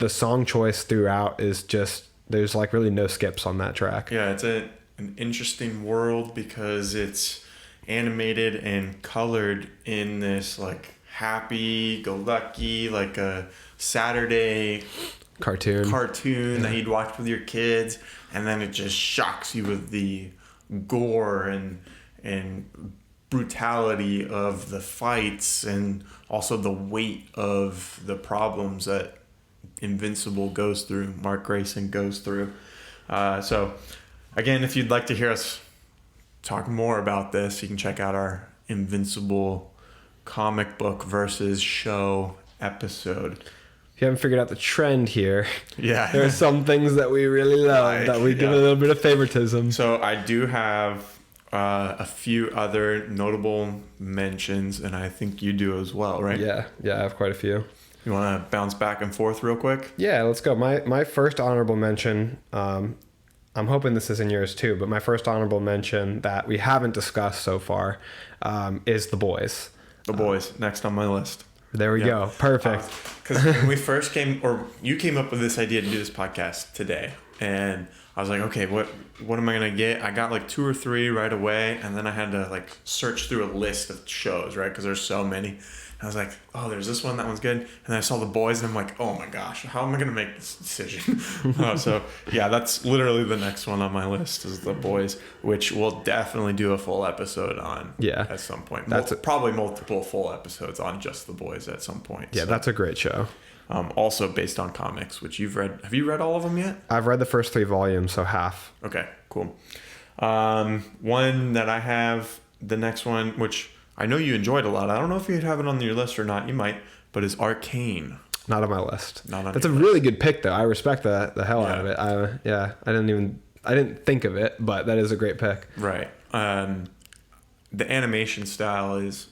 song choice throughout is just, there's like really no skips on that track. Yeah, it's an interesting world because it's animated and colored in this like happy-go-lucky, like a Saturday cartoon that you'd watch with your kids, and then it just shocks you with the gore and brutality of the fights, and also the weight of the problems that Invincible goes through, Mark Grayson goes through. So again, if you'd like to hear us talk more about this, you can check out our Invincible comic book versus show episode. If you haven't figured out the trend here, there are some things that we really love that we give a little bit of favoritism. So I do have a few other notable mentions, and I think you do as well, right? Yeah, I have quite a few. You want to bounce back and forth real quick? Yeah, let's go. My first honorable mention, I'm hoping this is in yours too, but my first honorable mention that we haven't discussed so far is The Boys. The Boys, next on my list. There we go. Perfect. Because when we first you came up with this idea to do this podcast today, and I was like, okay, what am I going to get? I got like 2 or 3 right away, and then I had to like search through a list of shows, right? Because there's so many. I was like, oh, there's this one, that one's good. And then I saw The Boys, and I'm like, oh my gosh, how am I going to make this decision? So yeah, that's literally the next one on my list is The Boys, which we'll definitely do a full episode on at some point. Probably multiple full episodes on just The Boys at some point. Yeah, so that's a great show. Also based on comics, which you've read. Have you read all of them yet? I've read the first 3 volumes, so half. Okay, cool. One that I have, the next one, which I know you enjoyed a lot. I don't know if you'd have it on your list or not. You might, but is Arcane. Not on my list. That's a really good pick, though. I respect the hell out of it. I didn't think of it, but that is a great pick. Right. The animation style is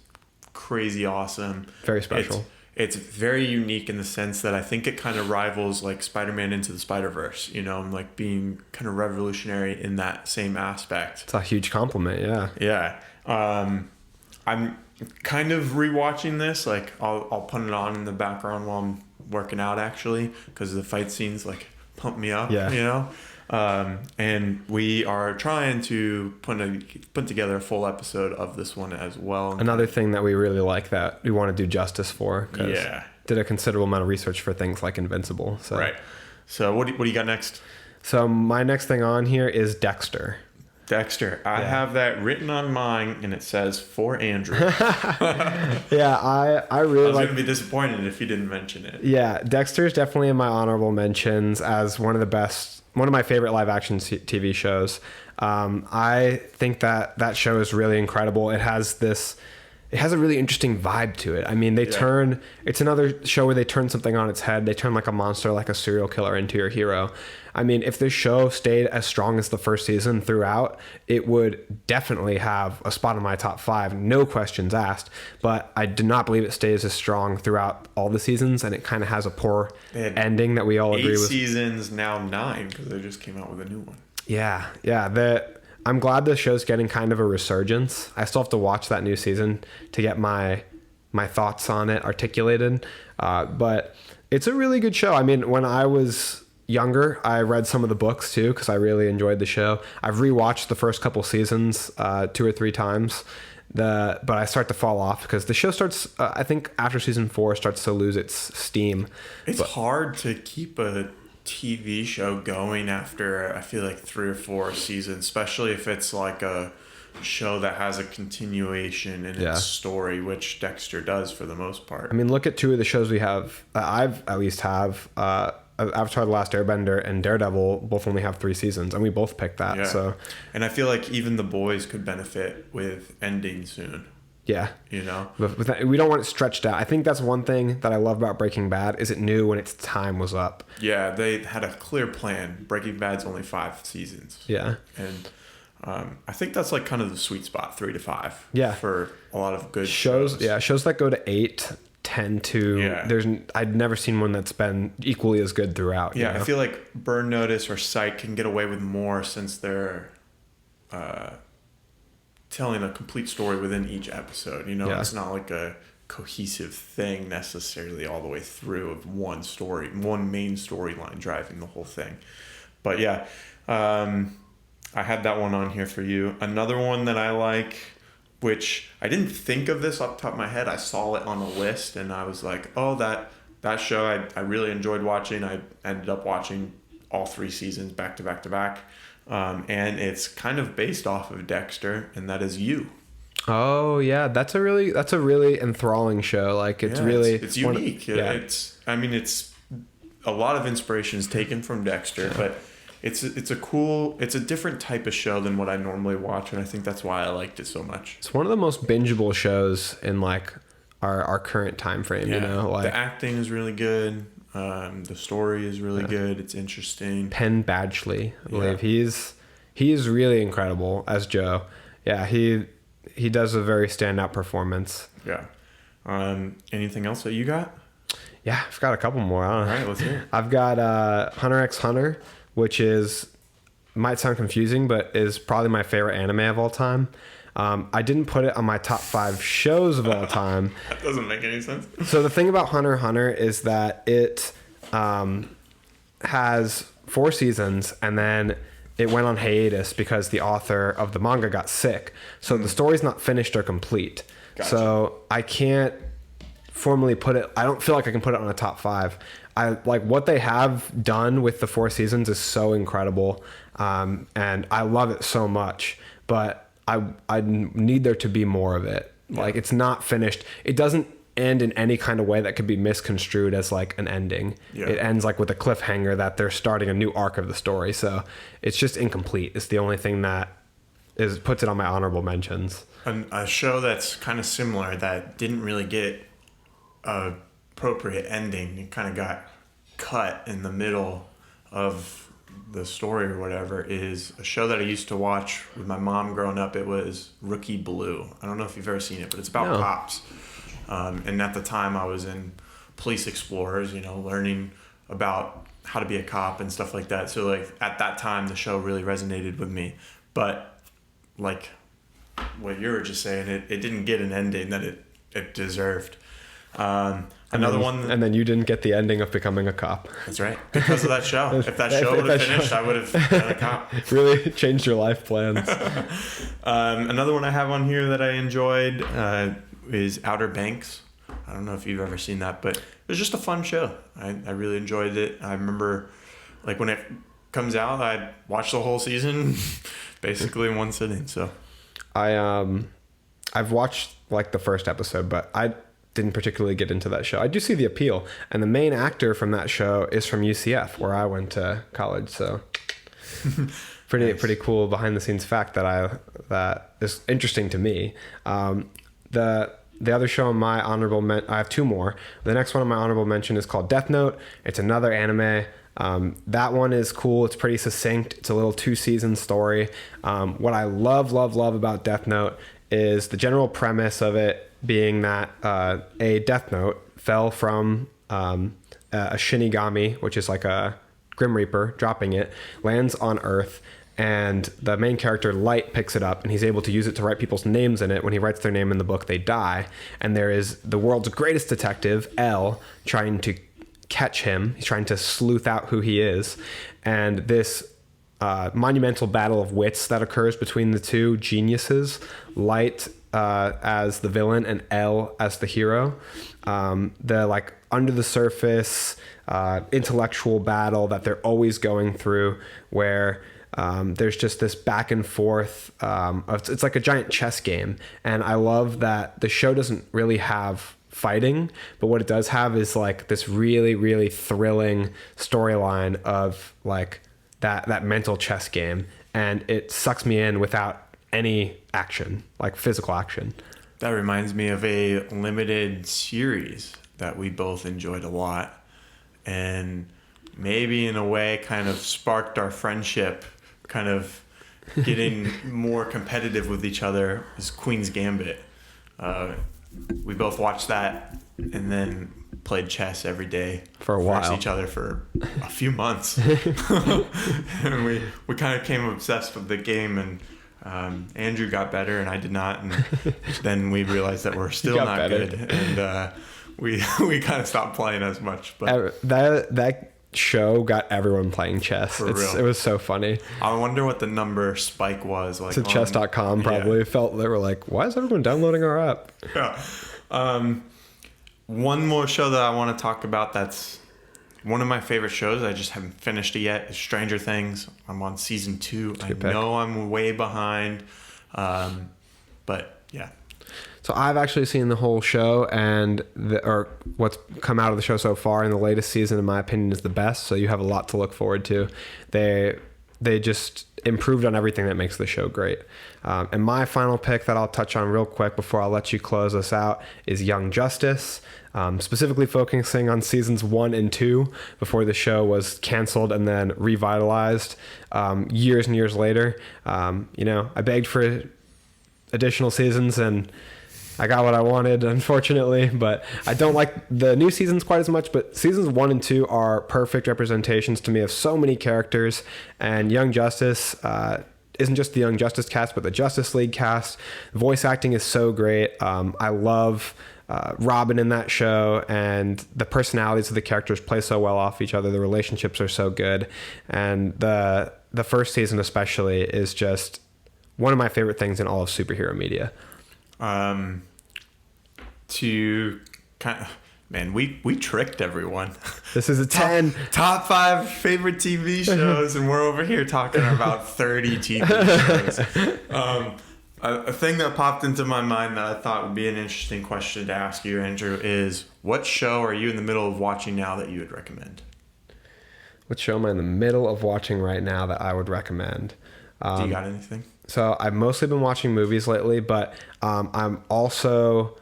crazy awesome. Very special. it's very unique in the sense that I think it kind of rivals like Spider-Man Into the Spider-Verse, you know, and like being kind of revolutionary in that same aspect. It's a huge compliment, yeah. Yeah. I'm kind of rewatching this. Like I'll put it on in the background while I'm working out, actually, because the fight scenes like pump me up, Yeah. you know. And we are trying to put together a full episode of this one as well. Another thing that we really like that we want to do justice for. 'Cause Yeah. did a considerable amount of research for things like Invincible. So. Right. So what do you got next? So my next thing on here is Dexter. Dexter. I have that written on mine, and it says for Andrew. Yeah, I really I was like. going to be disappointed if you didn't mention it. Yeah, Dexter is definitely in my honorable mentions as one of my favorite live action TV shows. I think that show is really incredible. It has a really interesting vibe to it. I mean, it's another show where they turn something on its head. They turn like a monster, like a serial killer into your hero. I mean, if this show stayed as strong as the first season throughout, it would definitely have a spot in my top 5, no questions asked. But I do not believe it stays as strong throughout all the seasons, and it kind of has a poor ending that we all agree with. 8 seasons, now 9, because they just came out with a new one. Yeah. I'm glad the show's getting kind of a resurgence. I still have to watch that new season to get my thoughts on it articulated. But it's a really good show. I mean, when I was younger, I read some of the books too, because I really enjoyed the show. I've rewatched the first couple seasons 2 or 3 times. But I start to fall off because the show starts, I think after season 4 starts to lose its steam. It's hard to keep a TV show going after, I feel like, 3 or 4 seasons, especially if it's like a show that has a continuation in its story, which Dexter does for the most part. I mean, look at 2 of the shows we have. I've at least have Avatar: The Last Airbender and Daredevil both only have 3 seasons, and we both picked that. Yeah. So, and I feel like even The Boys could benefit with ending soon. Yeah. You know? But we don't want it stretched out. I think that's one thing that I love about Breaking Bad is it knew when its time was up. Yeah, they had a clear plan. Breaking Bad's only 5 seasons. Yeah. And I think that's like kind of the sweet spot, 3 to 5. Yeah. For a lot of good shows. Yeah, shows that go to 8 tend to I'd never seen one that's been equally as good throughout. Yeah, you know? I feel like Burn Notice or Psych can get away with more since they're telling a complete story within each episode. You know, it's not like a cohesive thing necessarily all the way through of one story, one main storyline driving the whole thing. But yeah, I had that one on here for you. Another one that I like, which I didn't think of this off the top of my head. I saw it on a list and I was like, oh, that show I really enjoyed watching. I ended up watching all 3 seasons back to back to back. And it's kind of based off of Dexter, and that is You. Oh yeah, that's a really enthralling show. Like it's unique. It's a lot of inspiration is taken from Dexter, but it's a different type of show than what I normally watch, and I think that's why I liked it so much. It's one of the most bingeable shows in like our current time frame. You know, like the acting is really good. The story is really good. It's interesting. Penn Badgley, I believe he's really incredible as Joe. Yeah, he does a very standout performance. Yeah. Anything else that you got? Yeah, I've got a couple more. All right, let's hear it. I've got Hunter x Hunter, which might sound confusing, but is probably my favorite anime of all time. I didn't put it on my top 5 shows of all time. That doesn't make any sense. So the thing about Hunter x Hunter is that it has 4 seasons, and then it went on hiatus because the author of the manga got sick. So the story's not finished or complete. Gotcha. So I can't formally put it. I don't feel like I can put it on a top 5. I like what they have done with the 4 seasons is so incredible, and I love it so much. But I need there to be more of it. Yeah. Like it's not finished. It doesn't end in any kind of way that could be misconstrued as like an ending. Yeah. It ends like with a cliffhanger that they're starting a new arc of the story. So it's just incomplete. It's the only thing that puts it on my honorable mentions. A show that's kind of similar that didn't really get a appropriate ending. It kind of got cut in the middle of the story or whatever is a show that I used to watch with my mom growing up. It was Rookie Blue. I don't know if you've ever seen it, but it's about cops. And at the time I was in Police Explorers, learning about how to be a cop and stuff like that. So like at that time the show really resonated with me. But like what you were just saying, it didn't get an ending that it deserved. And then you didn't get the ending of becoming a cop. That's right. Because of that show. If that show would have finished, I would have been a cop. Really changed your life plans. Another one I have on here that I enjoyed is Outer Banks. I don't know if you've ever seen that, but it was just a fun show. I really enjoyed it. I remember like when it comes out, I watched the whole season basically in one sitting. So I've watched like the first episode, but I didn't particularly get into that show. I do see the appeal, and the main actor from that show is from UCF, where I went to college. So pretty cool behind the scenes fact that is interesting to me. The other show on my honorable I have two more. The next one on my honorable mention is called Death Note. It's another anime. That one is cool. It's pretty succinct. It's a little 2-season story. What I love about Death Note is the general premise of it being that a Death Note fell from a Shinigami, which is like a Grim Reaper, dropping it, lands on Earth, and the main character, Light, picks it up, and he's able to use it to write people's names in it. When he writes their name in the book, they die. And there is the world's greatest detective, L, trying to catch him. He's trying to sleuth out who he is. And this monumental battle of wits that occurs between the two geniuses, Light as the villain and L as the hero. The like under the surface intellectual battle that they're always going through, where there's just this back and forth. It's like a giant chess game. And I love that the show doesn't really have fighting, but what it does have is like this really, really thrilling storyline of like that mental chess game. And it sucks me in without any action, like physical action. That reminds me of a limited series that we both enjoyed a lot, and maybe in a way kind of sparked our friendship, kind of getting more competitive with each other, is Queen's Gambit. We both watched that and then played chess every day for a while, each other for a few months. And we kind of became obsessed with the game, and Andrew got better and I did not, and then we realized that we're still not better. Good, and we kind of stopped playing as much. But that show got everyone playing chess. It was so funny. I wonder what the number spike was like. To chess.com probably. Yeah. Felt they were like, why is everyone downloading our app? Yeah. One more show that I want to talk about that's one of my favorite shows, I just haven't finished it yet, is Stranger Things. I'm on season 2. I know I'm way behind, but yeah. So I've actually seen the whole show, and what's come out of the show so far, and the latest season, in my opinion, is the best. So you have a lot to look forward to. They just improved on everything that makes the show great. And my final pick that I'll touch on real quick before I'll let you close us out is Young Justice, specifically focusing on seasons 1 and 2 before the show was canceled and then revitalized years and years later. I begged for additional seasons and I got what I wanted, unfortunately, but I don't like the new seasons quite as much. But seasons 1 and 2 are perfect representations to me of so many characters. And Young Justice isn't just the Young Justice cast, but the Justice League cast. The voice acting is so great. I love Robin in that show, and the personalities of the characters play so well off each other. The relationships are so good. And the first season especially is just one of my favorite things in all of superhero media. We tricked everyone. This is a 10. Top 5 favorite TV shows, and we're over here talking about 30 TV shows. A thing that popped into my mind that I thought would be an interesting question to ask you, Andrew, is what show are you in the middle of watching now that you would recommend? What show am I in the middle of watching right now that I would recommend? Do you got anything? So I've mostly been watching movies lately, but I've also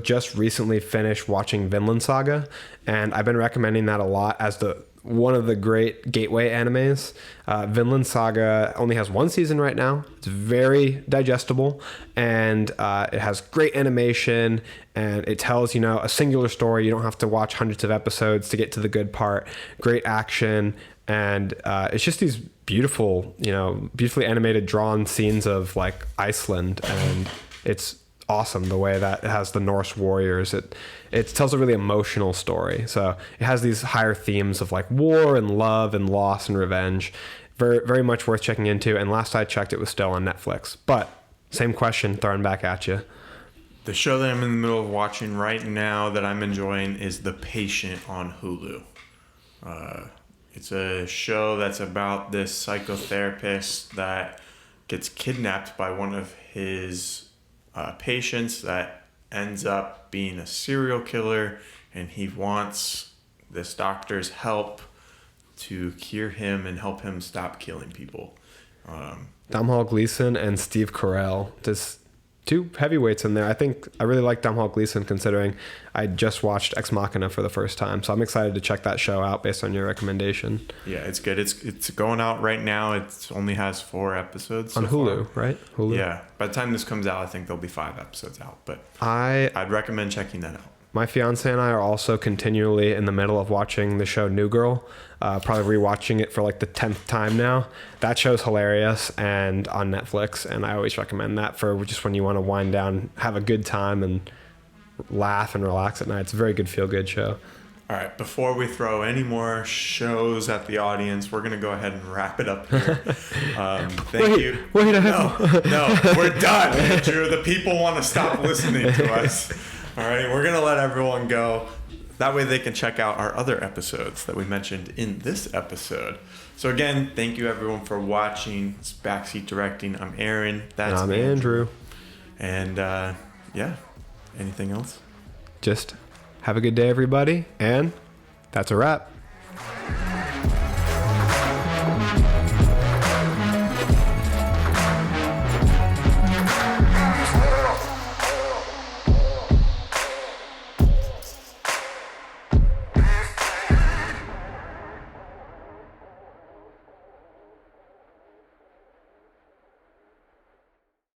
just recently finished watching Vinland Saga, and I've been recommending that a lot as one of the great gateway animes. Vinland Saga only has one season right now. It's very digestible, and it has great animation, and it tells, a singular story. You don't have to watch hundreds of episodes to get to the good part. Great action, and it's just these beautiful, beautifully animated, drawn scenes of like Iceland, and it's awesome the way that it has the Norse warriors. It tells a really emotional story. So it has these higher themes of like war and love and loss and revenge. Very, very much worth checking into. And last I checked, it was still on Netflix. But same question thrown back at you. The show that I'm in the middle of watching right now that I'm enjoying is The Patient on Hulu. It's a show that's about this psychotherapist that gets kidnapped by one of his patients that ends up being a serial killer, and he wants this doctor's help to cure him and help him stop killing people. Domhnall Gleeson and Steve Carell, just two heavyweights in there. I really like Domhnall Gleeson, considering I just watched Ex Machina for the first time, so I'm excited to check that show out based on your recommendation. Yeah, it's good. It's going out right now. It only has 4 episodes on Hulu, right? Hulu. Yeah. By the time this comes out, I think there'll be 5 episodes out. But I'd recommend checking that out. My fiance and I are also continually in the middle of watching the show New Girl. Probably rewatching it for like the 10th time now. That show's hilarious and on Netflix, and I always recommend that for just when you want to wind down, have a good time, and laugh and relax at night. It's a very good feel-good show. All right, before we throw any more shows at the audience, we're going to go ahead and wrap it up here. Thank you. Wait, No, we're done, Andrew. The people want to stop listening to us. All right, we're going to let everyone go. That way they can check out our other episodes that we mentioned in this episode. So again, thank you everyone for watching. It's Backseat Directing. I'm Aaron. That's I'm Andrew. And yeah, anything else? Just have a good day, everybody. And that's a wrap.